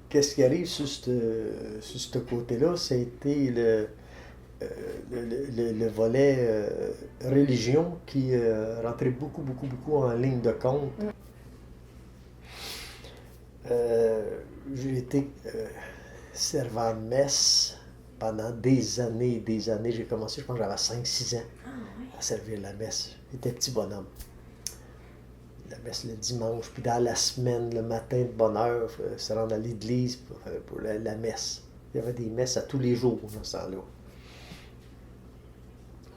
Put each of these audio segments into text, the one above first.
qu'est-ce qui arrive sur ce côté-là, c'était le volet religion qui rentrait beaucoup, beaucoup, beaucoup en ligne de compte. J'ai été servant de messe pendant des années et des années. J'ai commencé, je pense que j'avais 5-6 ans à servir la messe. J'étais petit bonhomme. La messe le dimanche, puis dans la semaine, le matin de bonne heure, se rendre à l'église pour la messe. Il y avait des messes à tous les jours dans ce temps-là.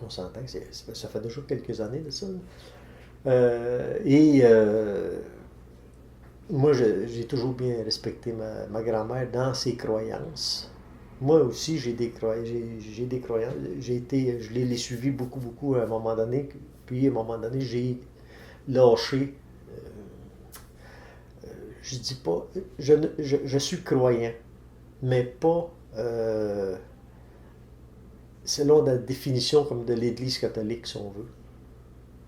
On s'entend que ça fait déjà quelques années de ça. Moi, j'ai toujours bien respecté ma grand-mère dans ses croyances. Moi aussi, j'ai des croyances. Je l'ai suivi beaucoup, beaucoup à un moment donné. Puis, à un moment donné, j'ai lâché. Je dis pas. Je suis croyant, mais pas selon la définition comme de l'Église catholique, si on veut.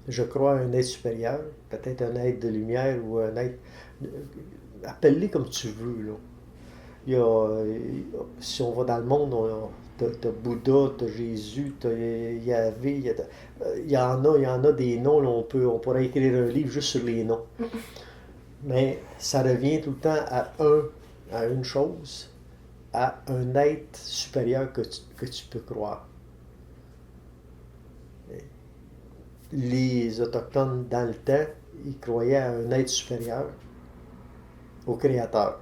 Je crois à un être supérieur, peut-être un être de lumière ou un être. Appelle-les comme tu veux, là. Si on va dans le monde, t'as Bouddha, t'as Jésus, t'as Yahvé, il y en a des noms, là, on pourrait écrire un livre juste sur les noms. Mais ça revient tout le temps à une chose, à un être supérieur que tu peux croire. Les Autochtones, dans le temps, ils croyaient à un être supérieur, au Créateur,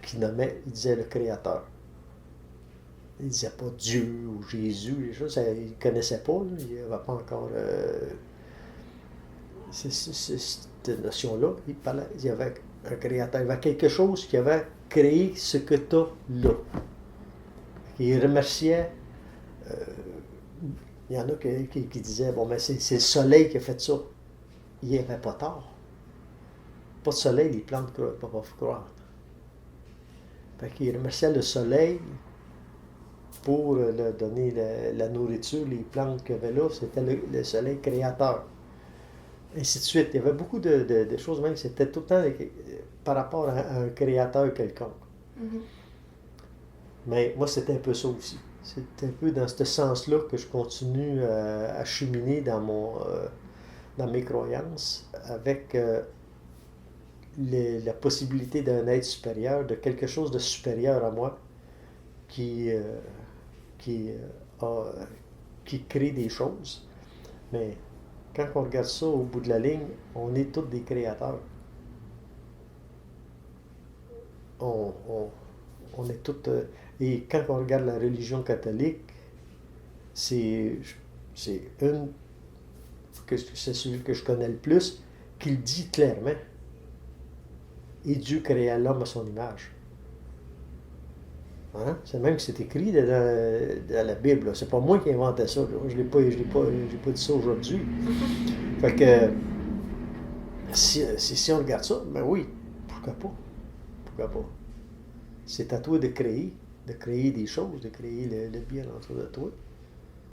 qu'ils nommaient, ils disaient le Créateur. Ils ne disaient pas Dieu ou Jésus, les choses, ils ne connaissaient pas, là, il n'y avait pas encore cette notion-là. Il y avait un Créateur, il y avait quelque chose qui avait créé ce que tu as là. Il remerciait. Il y en a qui disaient, bon, mais c'est le soleil qui a fait ça. Il n'y avait pas tort. Pas de soleil, les plantes ne peuvent pas croire. Fait qu'il remerciait le soleil pour leur donner la nourriture, les plantes qu'il y avait là, c'était le soleil créateur. Ainsi de suite. Il y avait beaucoup de choses, même, c'était tout le temps par rapport à un créateur quelconque. Mm-hmm. Mais moi, c'était un peu ça aussi. C'est un peu dans ce sens-là que je continue à cheminer dans mes croyances, avec la possibilité d'un être supérieur, de quelque chose de supérieur à moi, qui crée des choses. Mais quand on regarde ça au bout de la ligne, on est tous des créateurs. On est tous... et quand on regarde la religion catholique, c'est celui que je connais le plus, qui le dit clairement. Et Dieu créa l'homme à son image. Hein? C'est même que c'est écrit dans la Bible. C'est pas moi qui inventais ça. Là. Je n'ai pas dit ça aujourd'hui. Fait que si on regarde ça, ben oui, pourquoi pas? Pourquoi pas? C'est à toi de créer des choses, de créer le bien autour de toi.